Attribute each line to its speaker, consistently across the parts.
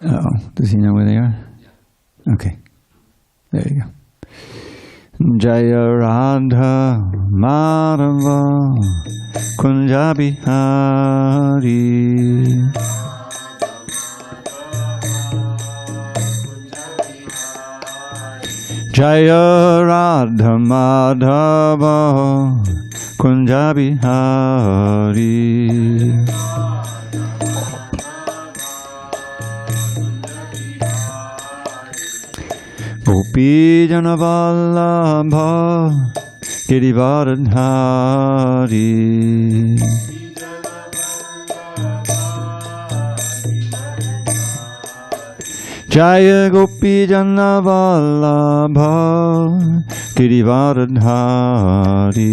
Speaker 1: Uh-oh. Does he know where they are? Okay. There you go. Jaya Radha Madhava Kunja Bihari Jaya Radha Madhava Kunja Bihari Gopi Jana Vallabha Girivardhari Jaya Gopi Jana Vallabha Girivardhari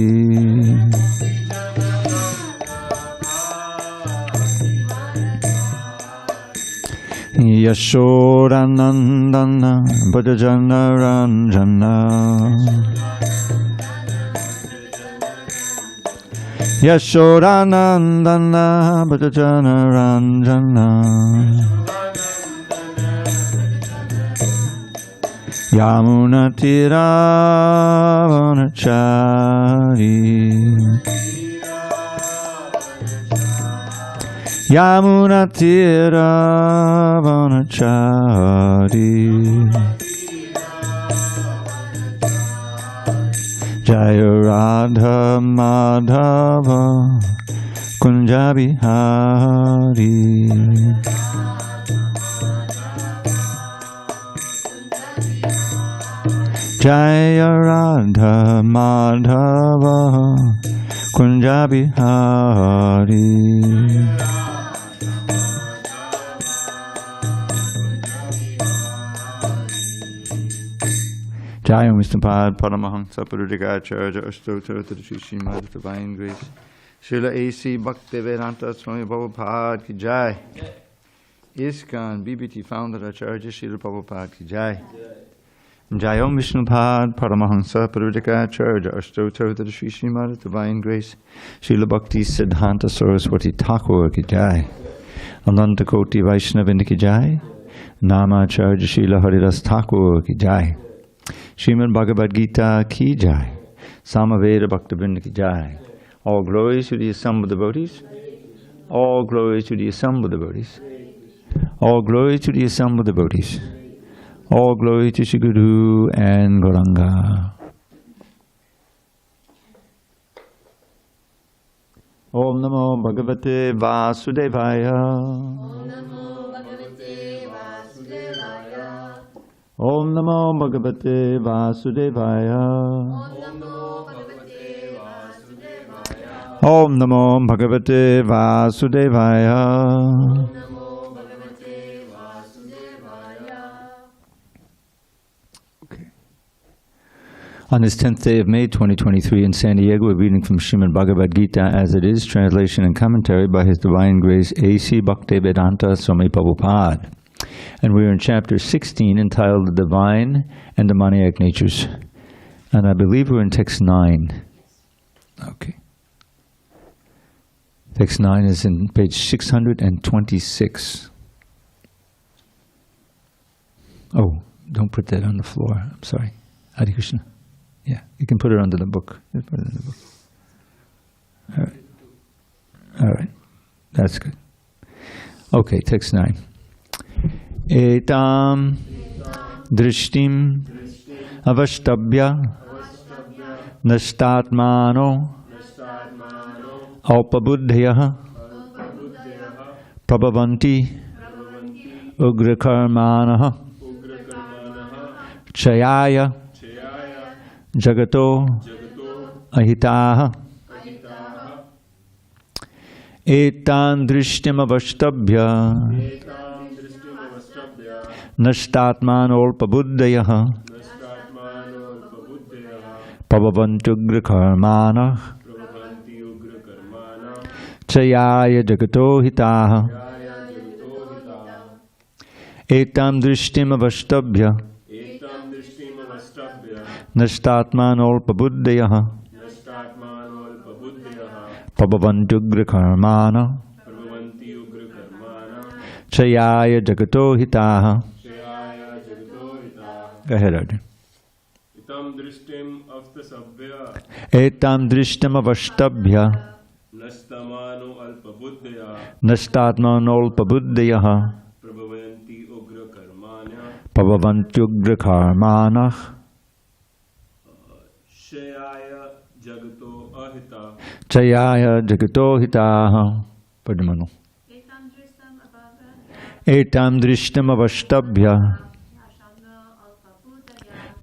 Speaker 1: Yashodanandana Bhajana Ranjana Yashodanandana Bhajana Ranjana Yamuna Tiravanachari Yamuna Tiravanachari Jaya Radha Madhava Kunja Bihari Jaya Radha Madhava Kunja Bihari Jaya Vishnupada Paramahansa Purudikacharya Ashtottara Srimad Divine Grace Srila A.C. Bhaktivedanta Swami Prabhupada Ki Jai ISKCON BBT Founder Acharya Srila Prabhupada Ki Jai Jaya Vishnupada Paramahansa Purudikacharya Ashtottara Srimad Divine Grace Srila Bhakti Siddhanta Saraswati Thakur Ki Jai Ananta Koti Vaishnavinda Ki Jai Namacharya Srila Haridas Thakur Ki Jai Srimad Bhagavad-gītā ki jai, Samaveda Bhaktivinoda ki jai. All glories to the assembled devotees. All glories to the assembled devotees. All glory to the assembled devotees. All glory to Shri Guru and Gauranga. Om Namo Bhagavate Vasudevaya. Om Namo Bhagavate Vasudevaya. Om Namo Bhagavate Vasudevaya. Okay. On this 10th day of May 2023 in San Diego, we're reading from Srimad Bhagavad-gītā as it is, translation and commentary by His Divine Grace A.C. Bhaktivedanta Swami Prabhupada. And we're in chapter 16 entitled The Divine and Demoniac Natures. And I believe we're in text 9. Okay. Text 9 is in page 626. Oh, don't put that on the floor. I'm sorry. Hare Krishna. Yeah, you can put it under the book. Put it in the book. All right. All right. That's good. Okay, text 9. Etam drishtim avashtabhya nashtatmano aupabuddhyaha prabhavanti ugrakarmanaha chayaya jagato ahitaha etam drishtim avashtabhya Nashtatmanolpabuddhayaha Pavavantugrakarmana Chayaya jagato hitaha Etam drishtim avashtabhya Nashtatmanolpabuddhayaha Pavavantugrakarmana Chayaya Jagato Hitaha. Go ahead, Arjun.
Speaker 2: Itam drishtim avtasabhya.
Speaker 1: Etam drishtam avashtabhya.
Speaker 2: Nastamano alpabuddhaya.
Speaker 1: Nastatmanolpabuddhayaha.
Speaker 2: Prabhavanti ugra karmanya.
Speaker 1: Pavavantyugra karmanah.
Speaker 2: Shayaya jagato ahita.
Speaker 1: Chayaya Jagato Hitaha. Padmano. Etam drishtam avashtabhya.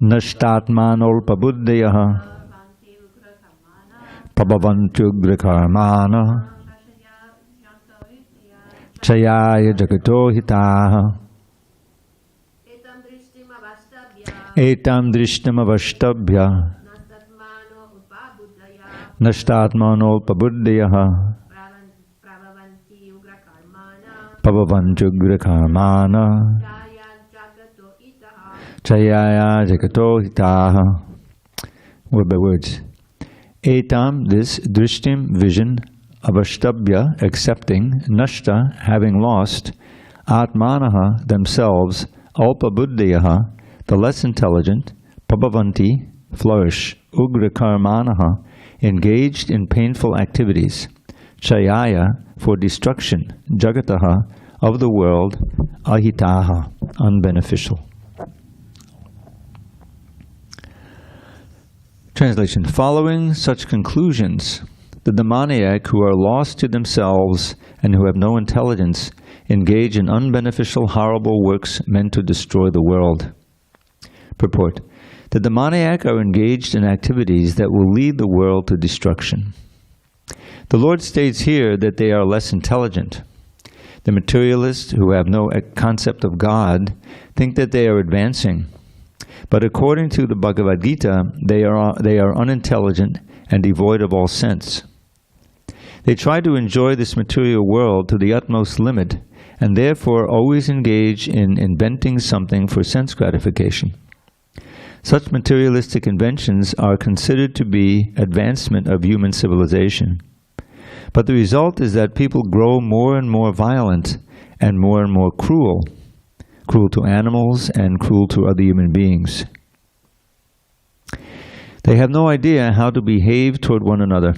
Speaker 1: Nashtatmanolpabuddhayaha. Pabhavantyugra karmana. Chayaya Jagato Hitaha. Etam drishtam avashtabhya. Nashtatmanolpabuddhayaha. Pabhavantyugra karmana. Chayaya Jagato Hitaha. Word by words. Etam, this, drishtim, vision, avashtabhya, accepting, nashta, having lost, atmanaha, themselves, alpabuddhayaha, the less intelligent, pabhavanti, flourish, ugra karmanaha, engaged in painful activities, chayaya, for destruction, jagataha, of the world, ahitaha, unbeneficial. Translation. Following such conclusions, the demoniac who are lost to themselves and who have no intelligence engage in unbeneficial, horrible works meant to destroy the world. Purport. The demoniac are engaged in activities that will lead the world to destruction. The Lord states here that they are less intelligent. The materialists who have no concept of God think that they are advancing. But according to the Bhagavad-gītā, they are unintelligent and devoid of all sense. They try to enjoy this material world to the utmost limit and therefore always engage in inventing something for sense gratification. Such materialistic inventions are considered to be advancement of human civilization. But the result is that people grow more and more violent and more cruel. Cruel to animals and cruel to other human beings. They have no idea how to behave toward one another.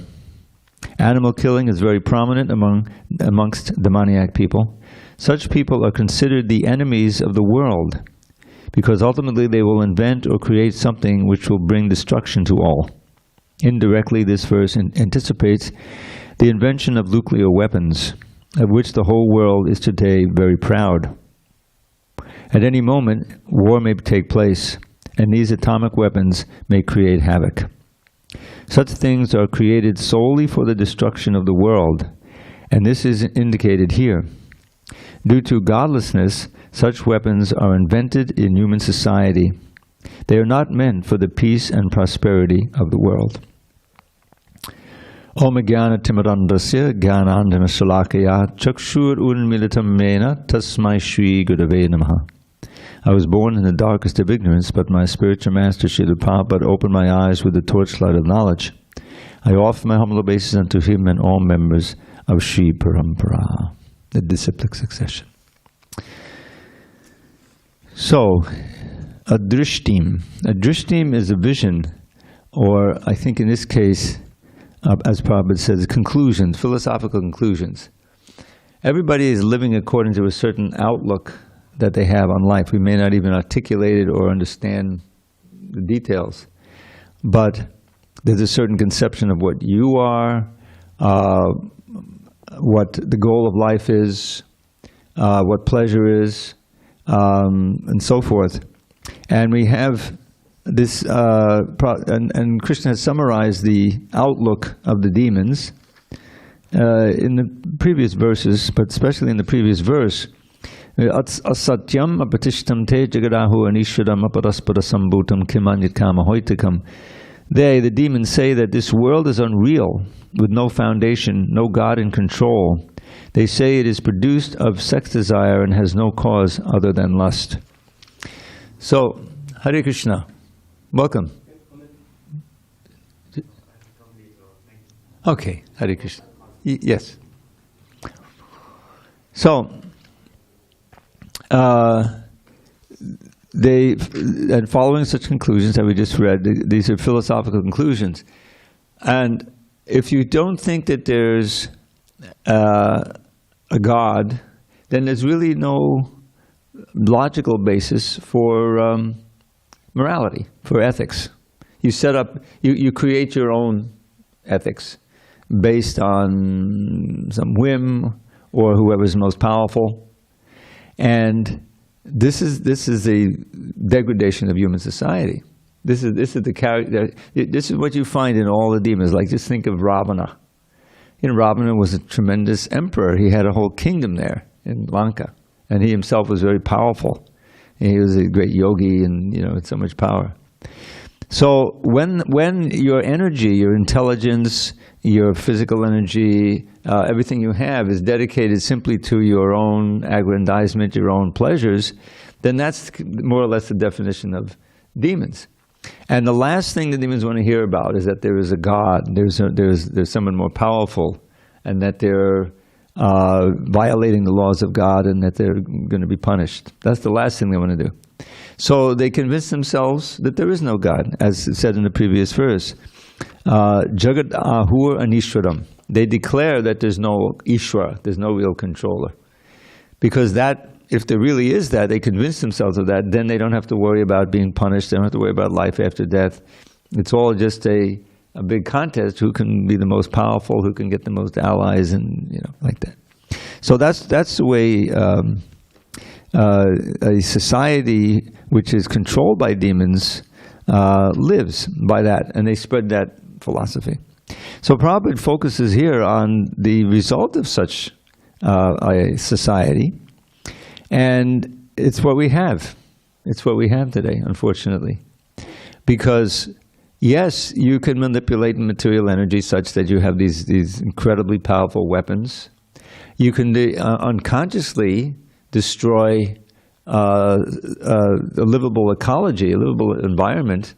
Speaker 1: Animal killing is very prominent amongst demoniac people. Such people are considered the enemies of the world, because ultimately they will invent or create something which will bring destruction to all. Indirectly, this verse anticipates the invention of nuclear weapons, of which the whole world is today very proud. At any moment, war may take place, and these atomic weapons may create havoc. Such things are created solely for the destruction of the world, and this is indicated here. Due to godlessness, such weapons are invented in human society. They are not meant for the peace and prosperity of the world. Om Jnana Timirandasya Jnanandjana Shalakaya Chakshur Unmilitam Mena Tasmai Shri Gurave Namaha. I was born in the darkest of ignorance, but my spiritual master Srila Prabhupada opened my eyes with the torchlight of knowledge. I offer my humble obeisance unto him and all members of Sri Parampara, the disciplic succession. So, a drishtim. A drishtim is a vision, or I think in this case, as Prabhupada says, conclusions, philosophical conclusions. Everybody is living according to a certain outlook that they have on life. We may not even articulate it or understand the details, but there's a certain conception of what you are, what the goal of life is, what pleasure is, and so forth. And we have this, and Krishna has summarized the outlook of the demons in the previous verses, but especially in the previous verse. Asatyam apatishtam te jagadahu anishadam aparasparasambhutam kimanyat kama hoitakam. They, the demons, say that this world is unreal, with no foundation, no God in control. They say it is produced of sex desire and has no cause other than lust. So, Hare Krishna. Welcome. Okay, Hare Krishna. Yes. So,
Speaker 3: and following such conclusions that we just read, these are philosophical conclusions. And if you don't think that there's a God, then there's really no logical basis for morality, for ethics. You set up, you create your own ethics based on some whim or whoever's most powerful. And this is a degradation of human society. This is the character. This is what you find in all the demons. Like, just think of Ravana. You know, Ravana was a tremendous emperor. He had a whole kingdom there in Lanka, and he himself was very powerful. And he was a great yogi, and had so much power. So when your energy, your intelligence, your physical energy, everything you have is dedicated simply to your own aggrandizement, your own pleasures, then that's more or less the definition of demons. And the last thing the demons want to hear about is that there is a God, there's someone more powerful, and that they're violating the laws of God, and that they're going to be punished. That's the last thing they want to do. So they convince themselves that there is no God, as it said in the previous verse. Jagat ahur anishwaram. They declare that there's no Ishwara, there's no real controller. Because that, if there really is that, they convince themselves of that, then they don't have to worry about being punished, they don't have to worry about life after death. It's all just a big contest, who can be the most powerful, who can get the most allies, and like that. So that's the way a society which is controlled by demons lives by that, and they spread that philosophy. So Prabhupada focuses here on the result of such a society, and it's what we have. It's what we have today, unfortunately. Because, yes, you can manipulate material energy such that you have these incredibly powerful weapons. You can unconsciously destroy a livable ecology, a livable environment,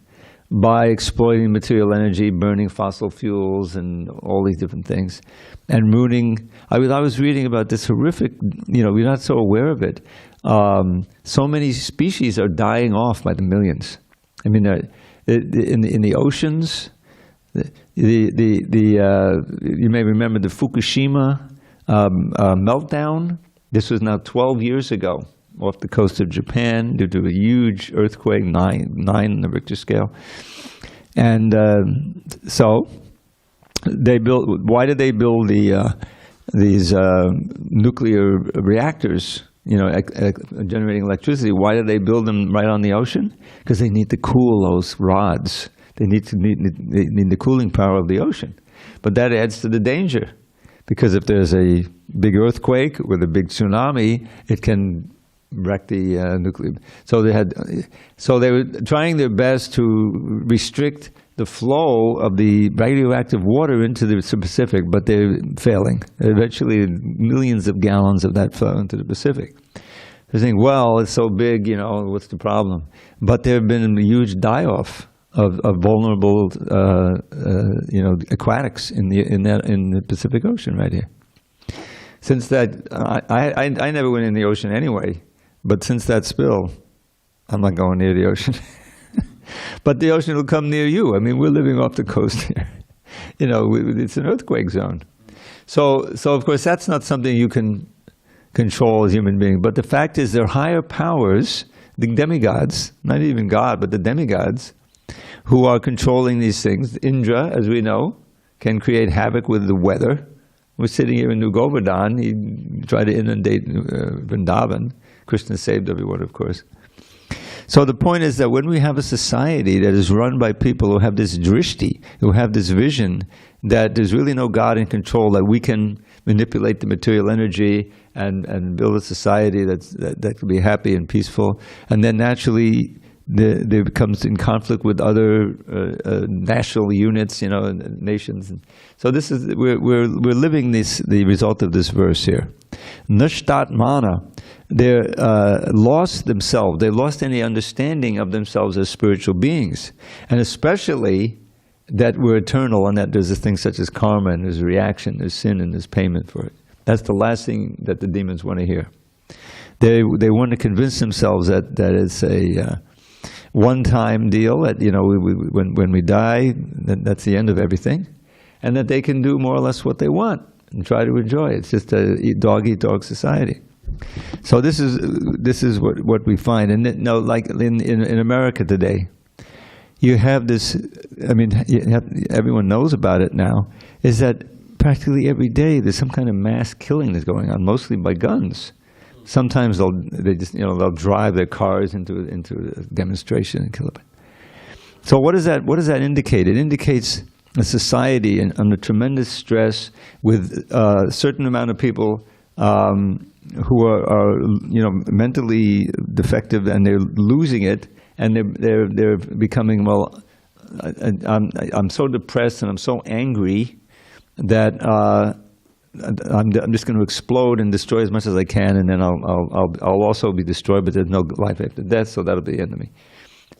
Speaker 3: by exploiting material energy, burning fossil fuels, and all these different things, and ruining. I was reading about this horrific. We're not so aware of it. So many species are dying off by the millions. I mean, in the oceans, you may remember the Fukushima meltdown. This was now 12 years ago, off the coast of Japan, due to a huge earthquake, 9 on the Richter scale. And so they built. Why did they build these nuclear reactors? Generating electricity. Why did they build them right on the ocean? Because they need to cool those rods. They need the cooling power of the ocean. But that adds to the danger, because if there's a big earthquake with a big tsunami, it can wreck the nuclear. So they were trying their best to restrict the flow of the radioactive water into the Pacific, but they're failing. Eventually, millions of gallons of that fell into the Pacific. They're saying, well, it's so big, what's the problem? But there have been a huge die-off of vulnerable, aquatics in the Pacific Ocean right here. Since that, I never went in the ocean anyway. But since that spill, I'm not going near the ocean. But the ocean will come near you. I mean, we're living off the coast here. It's an earthquake zone. So of course, that's not something you can control as a human being. But the fact is, there are higher powers, the demigods, not even God, but the demigods, who are controlling these things. Indra, as we know, can create havoc with the weather. We're sitting here in New Govardhan. He tried to inundate Vrindavan. Krishna saved everyone, of course. So the point is that when we have a society that is run by people who have this drishti, who have this vision that there's really no God in control, that we can manipulate the material energy and build a society that can be happy and peaceful, and then naturally there becomes in conflict with other national units, nations. So this is we're living the result of this verse here. Nashtat mana. They lost themselves. They lost any understanding of themselves as spiritual beings, and especially that we're eternal, and that there's a thing such as karma, and there's a reaction, there's sin, and there's payment for it. That's the last thing that the demons want to hear. They want to convince themselves that it's a one-time deal. That when we die, that's the end of everything, and that they can do more or less what they want and try to enjoy it. It's just a dog-eat-dog society. So this is what we find, and like in America today, you have this. I mean, everyone knows about it now. Is that practically every day there's some kind of mass killing that's going on, mostly by guns. Sometimes they'll drive their cars into a demonstration and kill it. So what does that indicate? It indicates a society under tremendous stress with a certain amount of people who are mentally defective, and they're losing it, and they're becoming, well, I'm so depressed and I'm so angry that I'm just going to explode and destroy as much as I can, and then I'll also be destroyed, but there's no life after death, so that'll be the end of me.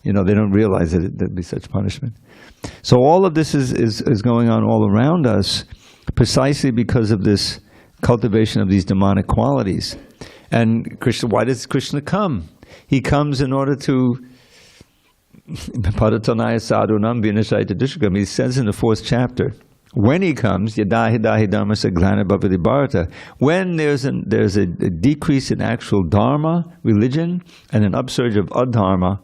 Speaker 3: They don't realize that there'd be such punishment. So all of this is going on all around us, precisely because of this cultivation of these demonic qualities. And Krishna, why does Krishna come? He comes in order to Paratanaya sadhunam vinashayata dushkam. He says in the 4th chapter, when he comes, yada hidahi dharmasa glana bhavati bharata, when there's a decrease in actual dharma, religion, and an upsurge of adharma,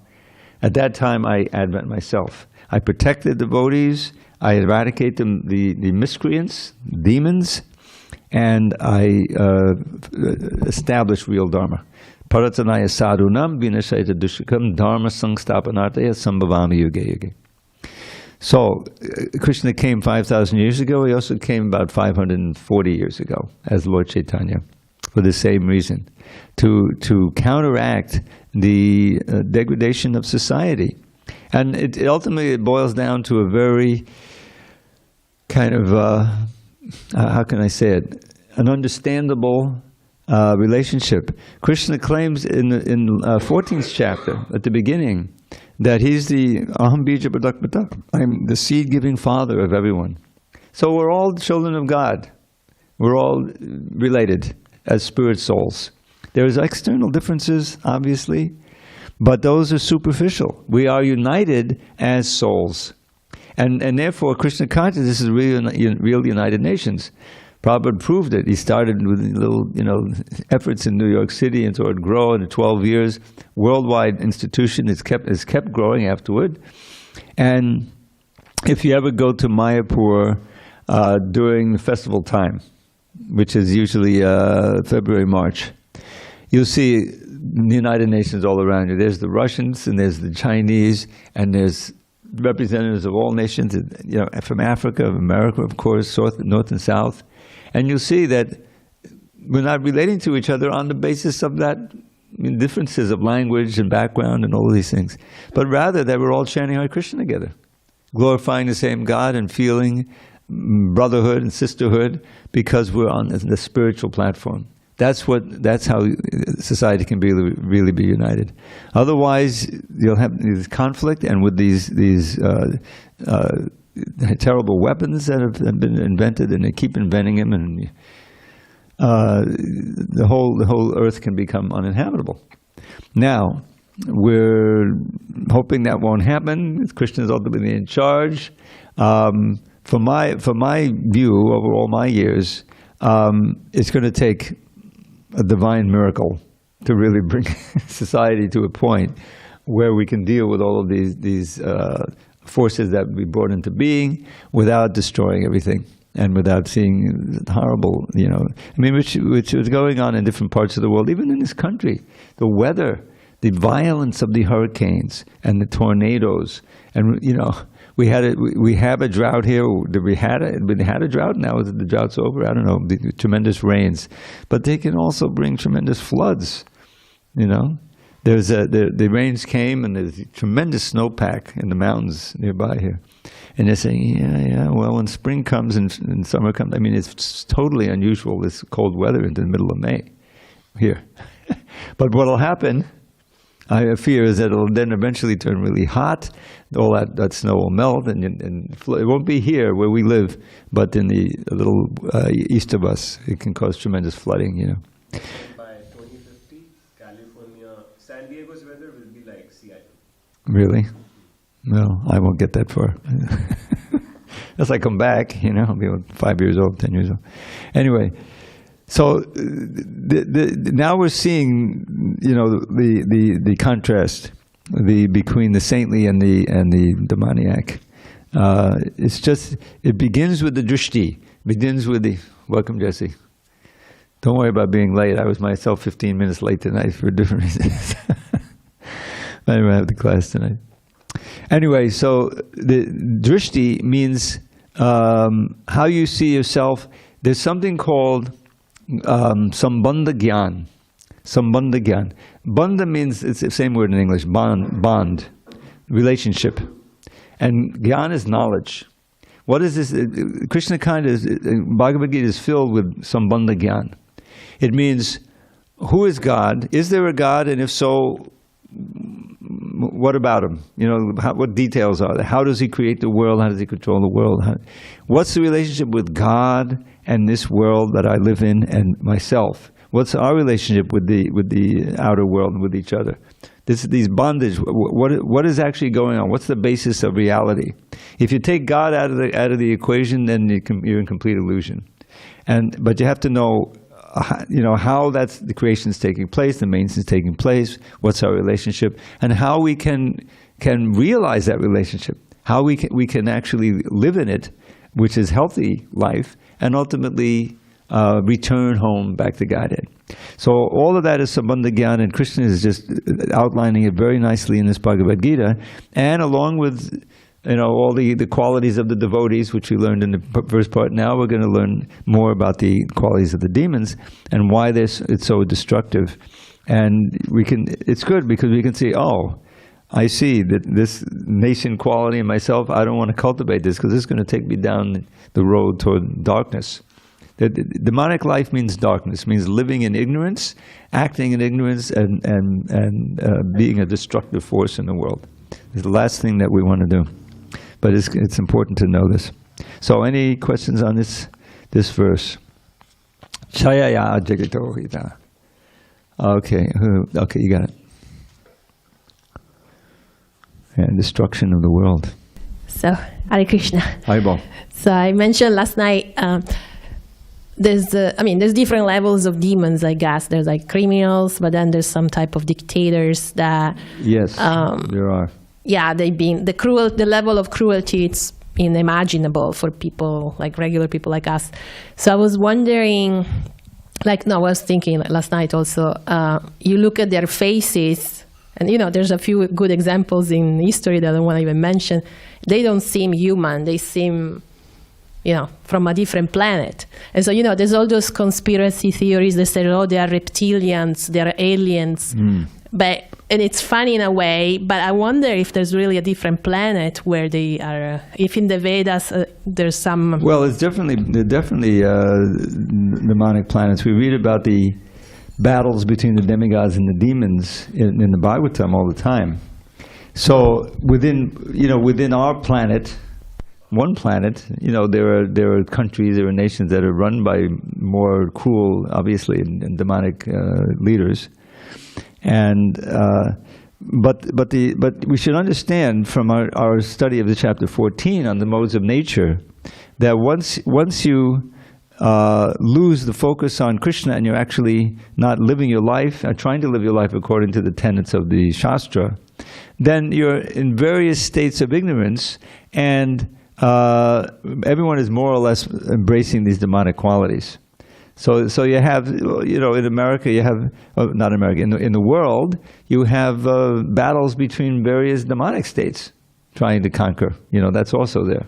Speaker 3: at that time I advent myself. I protect the devotees, I eradicate the miscreants, demons, and I establish real dharma. Paratanaya sadhunam vinashayata dushkam dharma sangstapanartaya sambhavami yuge yuge. So, Krishna came 5,000 years ago. He also came about 540 years ago as Lord Chaitanya for the same reason, to counteract the degradation of society. And it ultimately boils down to a very kind of, how can I say it, an understandable relationship. Krishna claims in 14th chapter, at the beginning, that he's the aham bija pradakpata. I'm the seed-giving father of everyone. So we're all children of God. We're all related as spirit souls. There's external differences, obviously, but those are superficial. We are united as souls. And therefore, Krishna consciousness is real United Nations. Prabhupada proved it. He started with little, efforts in New York City, and so it grew in 12 years. Worldwide institution is kept growing afterward. And if you ever go to Mayapur during the festival time, which is usually February, March, you'll see the United Nations all around you. There's the Russians, and there's the Chinese, and there's representatives of all nations, from Africa, America, of course, North and South. And you'll see that we're not relating to each other on the basis of that differences of language and background and all of these things, but rather that we're all chanting Hare Krishna together, glorifying the same God and feeling brotherhood and sisterhood because we're on the spiritual platform. That's how society can really be united. Otherwise, you'll have this conflict, and with these terrible weapons that have been invented, and they keep inventing them, and the whole earth can become uninhabitable. Now, we're hoping that won't happen. Krishna is ultimately in charge. For my view over all my years, it's going to take a divine miracle to really bring society to a point where we can deal with all of these forces that we brought into being without destroying everything and without seeing horrible, which is going on in different parts of the world, even in this country. The weather, the violence of the hurricanes and the tornadoes, and we have a drought here. We had a drought. Now the drought's over. I don't know. The tremendous rains, but they can also bring tremendous floods. The rains came, and there's tremendous snowpack in the mountains nearby here. And they're saying, well, when spring comes and summer comes, it's totally unusual, this cold weather into the middle of May here. But what'll happen, I fear, is that it'll then eventually turn really hot. All that snow will melt, and it won't be here where we live, but in the little east of us, it can cause tremendous flooding,
Speaker 2: By 2050? California, San Diego's weather will be like Seattle.
Speaker 3: Really? No, I won't get that far. Unless I come back, you know, I'll be 5 years old, 10 years old. Anyway, so now we're seeing, you know, the contrast between the saintly and the demoniac. It's just, it begins with the drishti. Begins with the, welcome Jesse. Don't worry about being late. I was myself 15 minutes late tonight for different reasons. I didn't have the class tonight. Anyway, so the drishti means how you see yourself. There's something called sambandha gyan. Sambandha gyan. Bandha means, it's the same word in English, bond, relationship. And gyan is knowledge. What is this? Krishna kind of, Bhagavad-gītā is filled with sambandha gyan. It means, who is God? Is there a God? And if so, what about him? You know, what details are there? How does he create the world? How does he control the world? What's the relationship with God and this world that I live in and myself? What's our relationship with the outer world and with each other? These bondage. What is actually going on? What's the basis of reality? If you take God out of the equation, then you're in complete illusion. But you have to know, you know, how the creation is taking place, the maintenance is taking place, what's our relationship, and how we can realize that relationship, how we can actually live in it, which is healthy life, and ultimately return home back to Godhead. So all of that is Sambandha Gyan, and Krishna is just outlining it very nicely in this Bhagavad Gita, and along with, you know, all the qualities of the devotees, which we learned in the first part. Now we're going to learn more about the qualities of the demons and why it's so destructive. And it's good because we can see, oh, I see that this nascent quality in myself, I don't want to cultivate this because it's going to take me down the road toward darkness. The demonic life means darkness, means living in ignorance, acting in ignorance, and being a destructive force in the world. It's the last thing that we want to do. But it's important to know this. So any questions on this verse? Chayaya jagato hita. Okay, you got it. And destruction of the world.
Speaker 4: So, Hare Krishna.
Speaker 3: Haribol.
Speaker 4: So I mentioned last night, there's different levels of demons, I guess. There's like criminals, but then there's some type of dictators that...
Speaker 3: Yes, there are.
Speaker 4: Yeah, the level of cruelty, it's unimaginable for people, like regular people like us. So I was wondering, I was thinking last night also, you look at their faces, and you know, there's a few good examples in history that I don't want to even mention. They don't seem human. They seem, you know, from a different planet. And so, you know, there's all those conspiracy theories that say, oh, they are reptilians, they are aliens. And it's funny in a way, but I wonder if there's really a different planet where they are, if in the Vedas there's some...
Speaker 3: Well, they're definitely demonic planets. We read about the battles between the demigods and the demons in the Bhagavatam all the time. So within our planet, one planet, you know, there are countries, there are nations that are run by more cruel, obviously, and demonic leaders. And but we should understand from our study of the chapter 14 on the modes of nature that once you lose the focus on Krishna and you're actually not living your life, trying to live your life according to the tenets of the Shastra, then you're in various states of ignorance, and everyone is more or less embracing these demonic qualities. So you have, you know, in America you have, not America, in the world, you have battles between various demonic states trying to conquer. You know, that's also there.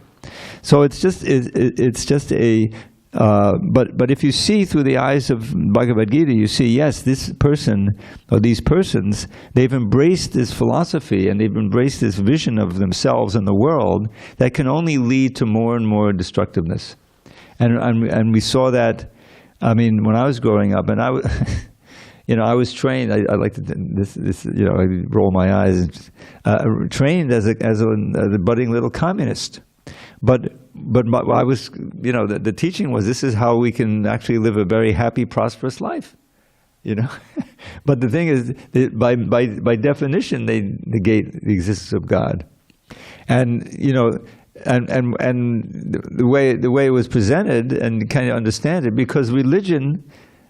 Speaker 3: So it's just a, but if you see through the eyes of Bhagavad Gita, you see, yes, this person, or these persons, they've embraced this philosophy and they've embraced this vision of themselves and the world that can only lead to more and more destructiveness. And we saw that. I mean, when I was growing up, and I was trained. I like to you know, I roll my eyes. Trained as a budding little communist, but I was, you know, the teaching was this is how we can actually live a very happy, prosperous life. you know. But the thing is, by definition, they negate the existence of God. And you know, and the way it was presented, and kind of understand it, because religion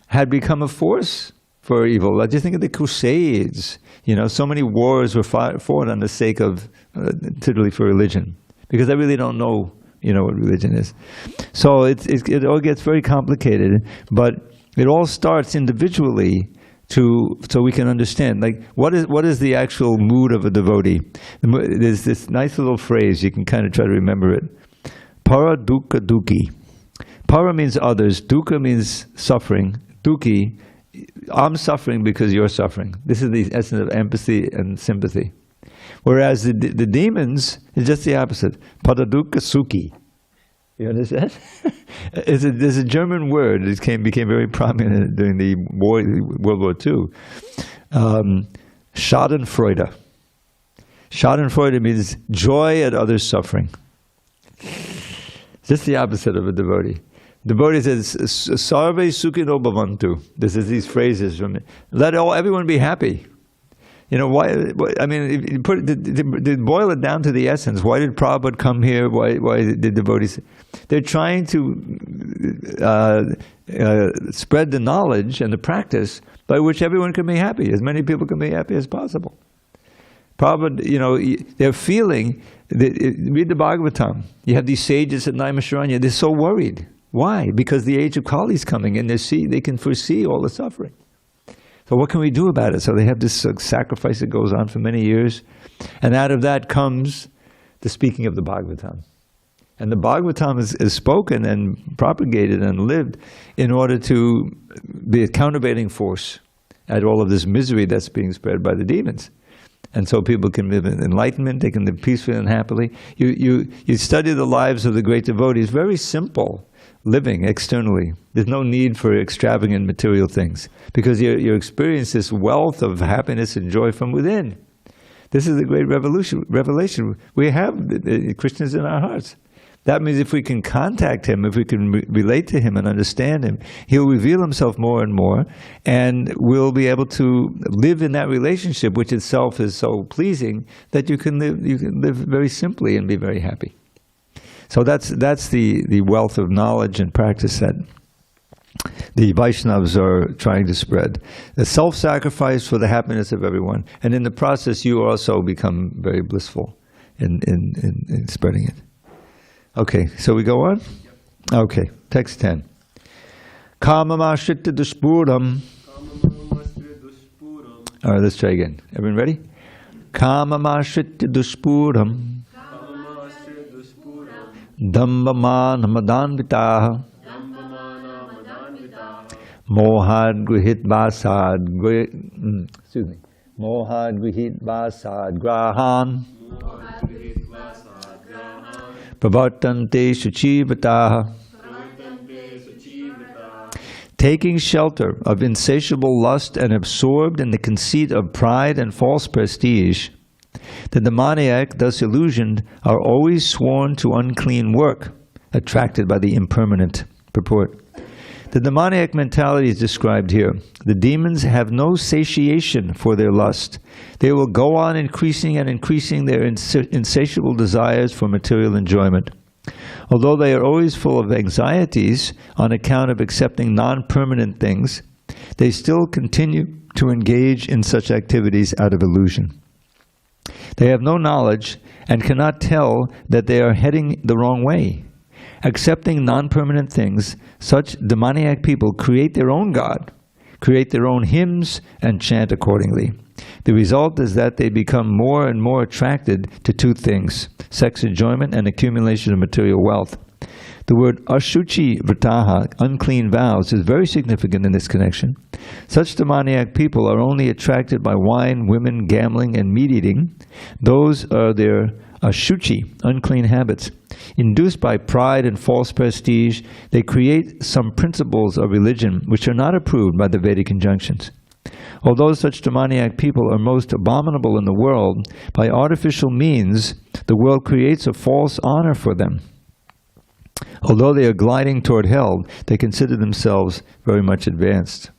Speaker 3: had become a force for evil. I just think of the Crusades. You know, so many wars were fought on the sake of, literally for religion, because they really don't know, you know, what religion is. So it all gets very complicated, but it all starts individually so we can understand, like, what is the actual mood of a devotee. There's this nice little phrase, you can kind of try to remember it. Para dukkha dukhi. Para means others, dukkha means suffering, dukhi, I'm suffering because you're suffering. This is the essence of empathy and sympathy. Whereas the demons is just the opposite. Para dukkha sukhi. You understand? There's a German word that became very prominent during the World War II. Schadenfreude. Schadenfreude means joy at others' suffering. Just the opposite of a devotee. Devotee says, "Sarve sukhino bhavantu." This is these phrases from it. Let everyone be happy. You know, why? I mean, to boil it down to the essence, why did Prabhupada come here? Why did devotees? They're trying to spread the knowledge and the practice by which everyone can be happy, as many people can be happy as possible. Prabhupada, you know, they're feeling, read the Bhagavatam. You have these sages at Naimisharanya, they're so worried. Why? Because the age of Kali is coming, and they can foresee all the suffering. So what can we do about it? So they have this sacrifice that goes on for many years. And out of that comes the speaking of the Bhagavatam. And the Bhagavatam is spoken and propagated and lived in order to be a countervailing force at all of this misery that's being spread by the demons. And so people can live in enlightenment, they can live peacefully and happily. You study the lives of the great devotees, very simple living externally. There's no need for extravagant material things, because you experience this wealth of happiness and joy from within. This is the great revelation. We have Krishna's in our hearts. That means if we can contact him, if we can relate to him and understand him, he'll reveal himself more and more, and we'll be able to live in that relationship, which itself is so pleasing that you can live very simply and be very happy. So that's the wealth of knowledge and practice that the Vaishnavas are trying to spread. The self-sacrifice for the happiness of everyone, and in the process you also become very blissful in spreading it. Okay, so we go on? Okay, text 10. Kamamashritta dushpuram. All right, let's try again. Everyone ready? Kamamashritta dushpuram. Dambamana madanvitaha. Mohad grihit vasad. Mohad grihit vasad grahan. Pravartante suchivataha. Taking shelter of insatiable lust and absorbed in the conceit of pride and false prestige, the demoniac, thus illusioned, are always sworn to unclean work, attracted by the impermanent. Purport. The demoniac mentality is described here. The demons have no satiation for their lust. They will go on increasing and increasing their insatiable desires for material enjoyment. Although they are always full of anxieties on account of accepting non-permanent things, they still continue to engage in such activities out of illusion. They have no knowledge and cannot tell that they are heading the wrong way. Accepting non-permanent things, such demoniac people create their own God, create their own hymns, and chant accordingly. The result is that they become more and more attracted to two things: sex enjoyment and accumulation of material wealth. The word ashuchi vrataha, unclean vows, is very significant in this connection. Such demoniac people are only attracted by wine, women, gambling, and meat eating. Those are their ashuchi, unclean habits. Induced by pride and false prestige, they create some principles of religion which are not approved by the Vedic injunctions. Although such demoniac people are most abominable in the world, by artificial means the world creates a false honor for them. Although they are gliding toward hell, they consider themselves very much advanced.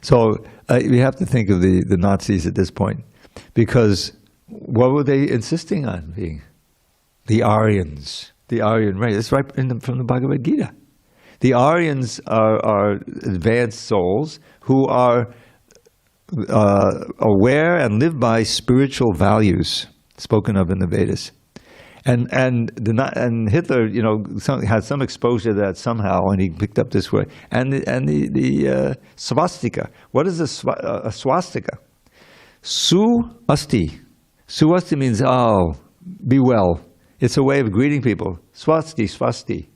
Speaker 3: So we have to think of the Nazis at this point, because what were they insisting on being? The Aryans, the Aryan race. It's right from the Bhagavad-gītā. The Aryans are advanced souls who are aware and live by spiritual values spoken of in the Vedas. And Hitler, had some exposure to that somehow, and he picked up this word. And the swastika. What is a swastika? Su-asti. Su-asti means, be well. It's a way of greeting people. Swasti.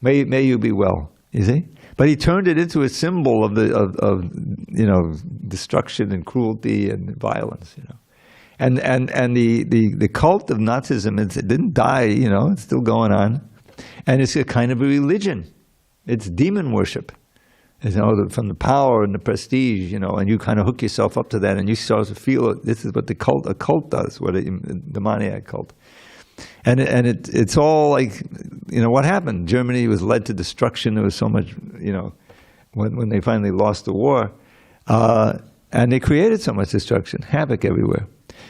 Speaker 3: May you be well. You see? But he turned it into a symbol of destruction and cruelty and violence. And the cult of Nazism, it didn't die. It's still going on, and it's a kind of a religion. It's demon worship. From the power and the prestige, and you kind of hook yourself up to that, and you start to feel this is what a cult does, what a demoniac cult. And it's all like, what happened? Germany was led to destruction. There was so much, when they finally lost the war, and they created so much destruction, havoc everywhere.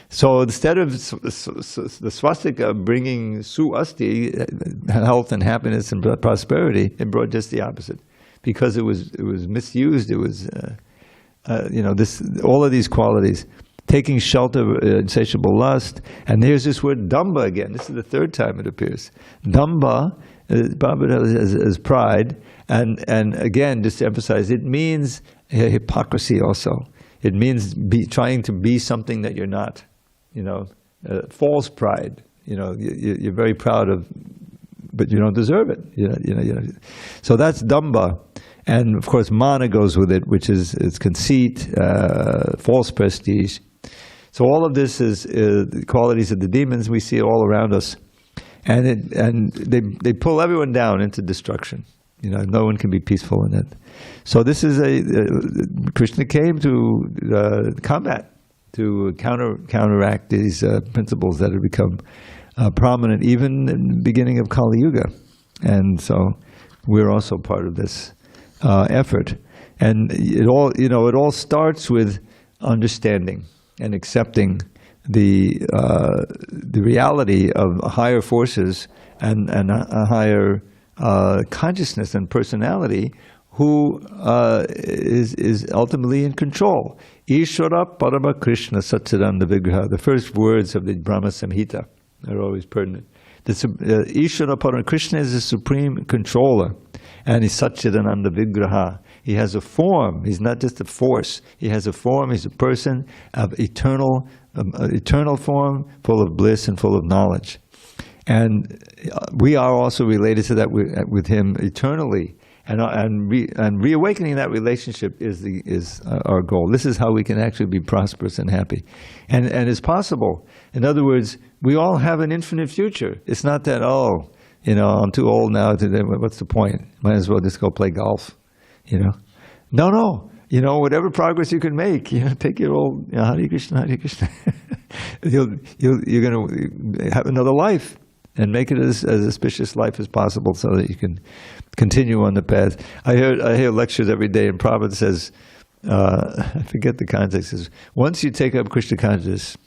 Speaker 3: So instead of the swastika bringing su-asti, health and happiness and prosperity, it brought just the opposite, because it was misused. It was, all of these qualities. Taking shelter, insatiable lust, and there's this word damba again. This is the third time it appears. Damba, as pride, and again, just to emphasize, it means hypocrisy also. It means trying to be something that you're not. False pride. You're very proud of, but you don't deserve it. So that's damba. And of course, mana goes with it, which is conceit, false prestige. So all of this is the qualities of the demons. We see it all around us, and they pull everyone down into destruction. No one can be peaceful in it. So this is Krishna came to combat, to counteract these principles that have become prominent even in the beginning of Kali Yuga, and so we're also part of this effort. And it all starts with understanding and accepting the reality of higher forces and a higher consciousness and personality who is ultimately in control. Ishvara Parama Krishna Satchidananda Vigraha. The first words of the Brahma Samhita are always pertinent. Ishvara Parama Krishna is the supreme controller, and he's Satchidananda Vigraha. He has a form. He's not just a force. He has a form. He's a person of eternal form, full of bliss and full of knowledge. And we are also related to that with him eternally. And reawakening that relationship is our goal. This is how we can actually be prosperous and happy. And it's possible. In other words, we all have an infinite future. It's not that, I'm too old now. What's the point? Might as well just go play golf. No. Whatever progress you can make, take your old Hare Krishna, Hare Krishna. You're going to have another life and make it as auspicious life as possible, so that you can continue on the path. I hear lectures every day, and Prabhupada says, I forget the context. Says, once you take up Krishna consciousness,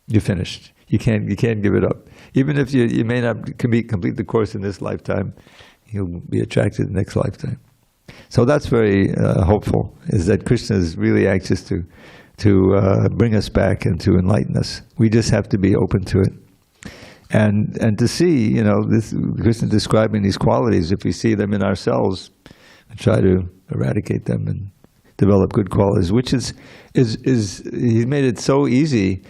Speaker 3: you're finished. You can't give it up. Even if you may not complete the course in this lifetime, you'll be attracted in the next lifetime. So that's very hopeful, is that Krishna is really anxious to bring us back and to enlighten us. We just have to be open to it. And to see, this Krishna describing these qualities, if we see them in ourselves, and try to eradicate them and develop good qualities, which is he's made it so easy,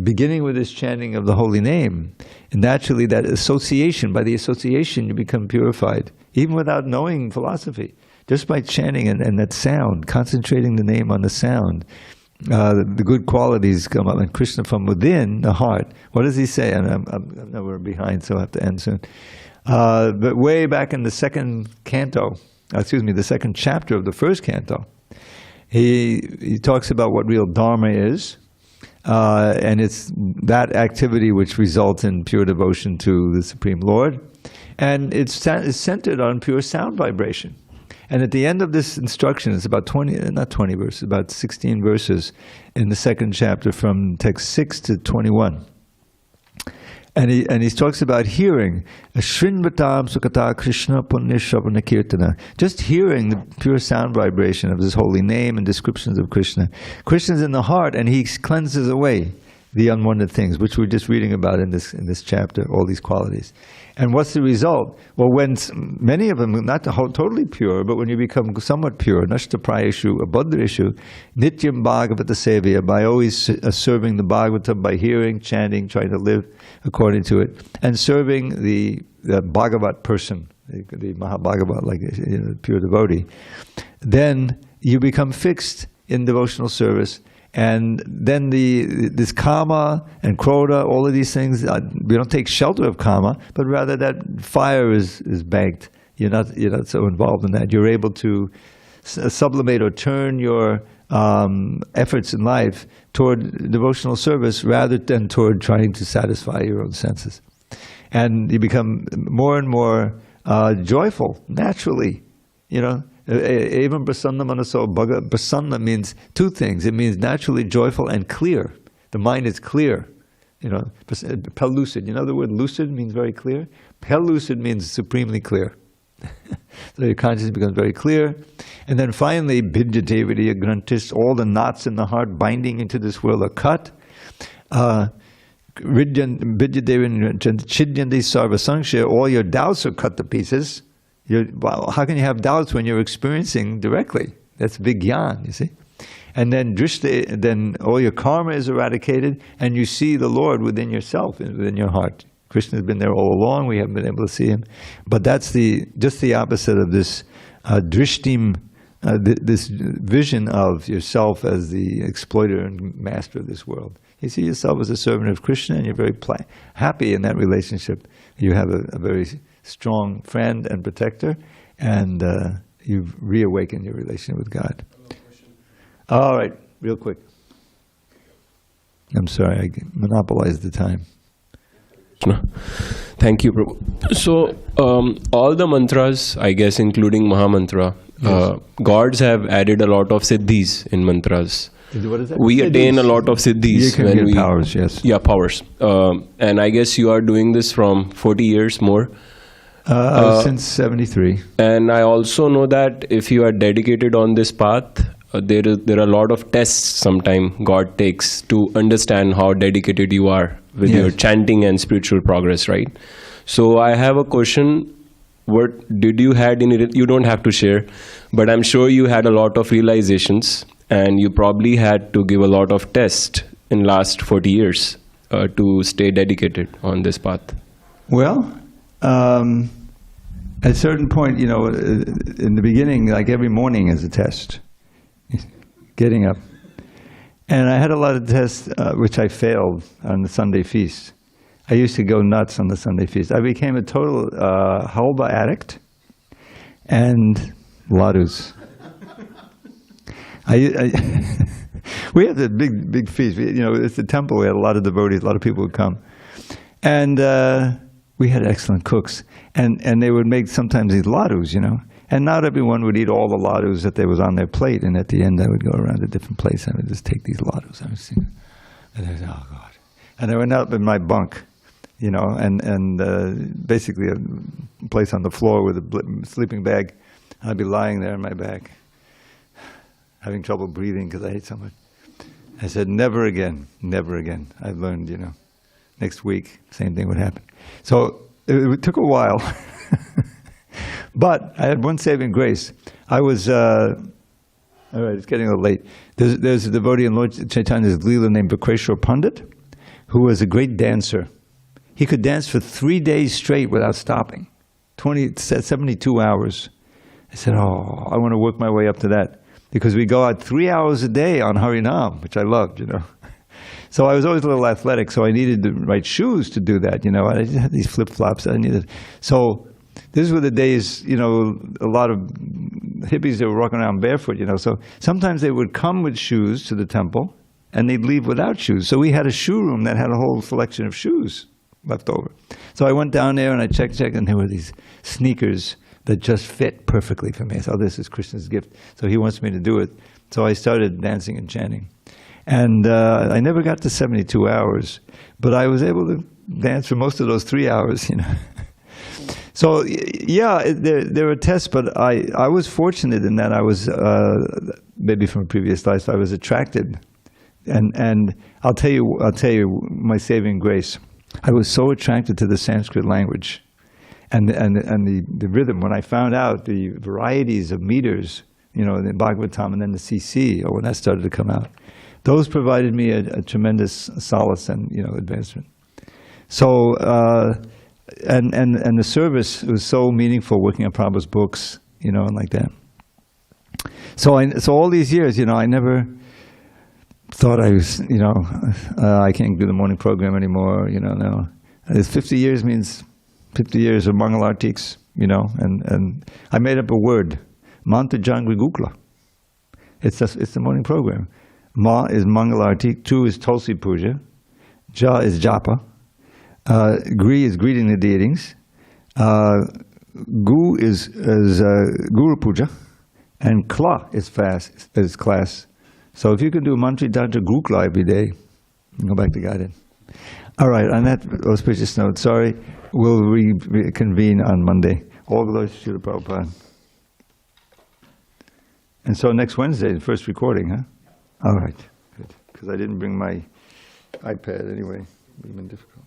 Speaker 3: beginning with this chanting of the holy name. And naturally that association, by the association you become purified, even without knowing philosophy. Just by chanting and that sound, concentrating the name on the sound, the good qualities come up. And Krishna from within the heart, what does he say? And I know we're behind, so I have to end soon. But way back in the second chapter of the first canto, he talks about what real Dharma is, and it's that activity which results in pure devotion to the Supreme Lord, and it's centered on pure sound vibration. And at the end of this instruction, it's about 20 verses, about 16 verses in the second chapter from text 6 to 21. And he talks about hearing, Shrinvatam Sukata Krishna Punya Shravana Kirtana. Just hearing the pure sound vibration of his holy name and descriptions of Krishna. Krishna's in the heart, and he cleanses away the unwanted things, which we're just reading about in this chapter, all these qualities. And what's the result? Well, when many of them, not totally pure, but when you become somewhat pure, Nashtaprayeshu, Abhadreshu, Nityam Bhagavata Sevya, by always serving the Bhagavatam, by hearing, chanting, trying to live according to it, and serving the Bhagavat person, the Mahabhagavat, like a pure devotee, then you become fixed in devotional service. And then this kama and krodha, all of these things, we don't take shelter of kama, but rather that fire is banked. You're not so involved in that. You're able to sublimate or turn your efforts in life toward devotional service rather than toward trying to satisfy your own senses. And you become more and more joyful naturally, Even prasanna manaso, prasanna means two things. It means naturally joyful and clear. The mind is clear. Pellucid. You know the word lucid means very clear? Pellucid means supremely clear. So your consciousness becomes very clear. And then finally, bidyadevidya grantis, all the knots in the heart binding into this world are cut. Bidyadevidya chidyanti sarva sankhya, all your doubts are cut to pieces. How can you have doubts when you're experiencing directly? That's vigyan, you see. And then drishta, then all your karma is eradicated, and you see the Lord within yourself, within your heart. Krishna has been there all along. We haven't been able to see him, but that's just the opposite of this drishtim, this vision of yourself as the exploiter and master of this world. You see yourself as a servant of Krishna, and you're very happy in that relationship. You have a very strong friend and protector, and you've reawakened your relationship with God. All right, real quick. I'm sorry, I monopolized the time.
Speaker 5: Thank you, Prabhu. So, all the mantras, I guess, including Mahamantra, yes. Gods have added a lot of siddhis in mantras.
Speaker 3: What is that?
Speaker 5: We attain a lot of siddhis.
Speaker 3: You can get powers, yes.
Speaker 5: Yeah, powers. And I guess you are doing this from 40 years more.
Speaker 3: Since 73.
Speaker 5: And I also know that if you are dedicated on this path, there are a lot of tests sometimes God takes to understand how dedicated you are with
Speaker 3: yes.
Speaker 5: your chanting and spiritual progress, right? So I have a question. What did you had in it? You don't have to share, but I'm sure you had a lot of realizations, and you probably had to give a lot of tests in last 40 years to stay dedicated on this path.
Speaker 3: Well, at a certain point, in the beginning, like every morning is a test. Getting up. And I had a lot of tests which I failed on the Sunday feast. I used to go nuts on the Sunday feast. I became a total halva addict and ladus. We had a big feast. It's a temple. We had a lot of devotees. A lot of people would come. And we had excellent cooks. And they would make sometimes these ladus, And not everyone would eat all the ladus that was on their plate. And at the end, I would go around a different place. I would just take these ladus. I would see, and I would say, oh God. And I went up in my bunk, and basically a place on the floor with a sleeping bag. I'd be lying there on my back, having trouble breathing because I ate so much. I said, never again, never again. I've learned, next week, same thing would happen. So it took a while. But I had one saving grace. I was, all right, it's getting a little late. There's a devotee in Lord Chaitanya's Leela named Vikreshwar Pandit, who was a great dancer. He could dance for 3 days straight without stopping, 72 hours. I said, oh, I want to work my way up to that. Because we go out 3 hours a day on Harinam, which I loved, So I was always a little athletic, so I needed the right shoes to do that, I just had these flip-flops I needed. So these were the days, a lot of hippies that were walking around barefoot, So sometimes they would come with shoes to the temple, and they'd leave without shoes. So we had a shoe room that had a whole selection of shoes left over. So I went down there and I checked, and there were these sneakers that just fit perfectly for me. I thought, this is Krishna's gift, so he wants me to do it. So I started dancing and chanting. And I never got to 72 hours, but I was able to dance for most of those 3 hours, you know. So, yeah, there were tests, but I was fortunate in that I was, maybe from a previous life, I was attracted. And I'll tell you my saving grace. I was so attracted to the Sanskrit language and the rhythm. When I found out the varieties of meters, you know, the Bhagavatam and then the CC, or when that started to come out, those provided me a tremendous solace and, you know, advancement. So, and the service was so meaningful, working on Prabhupada's books, you know, and like that. So all these years, you know, I never thought I was, you know, I can't do the morning program anymore, you know, no. 50 years means 50 years of Mangalartiks, you know, and I made up a word, Manta Jangri Gukla. It's the morning program. Ma is Mangalartik, Tu is Tulsi Puja, Ja is Japa, Gri is greeting the deities, Gu is Guru Puja, and Kla is fast, is class. So if you can do Mantri Danta Gukla every day, go back to guided. All right, on that auspicious note, sorry, we'll reconvene on Monday. All glories to Srila Prabhupada. And so next Wednesday, the first recording, huh? All right, good. Because I didn't bring my iPad anyway. It would have been difficult.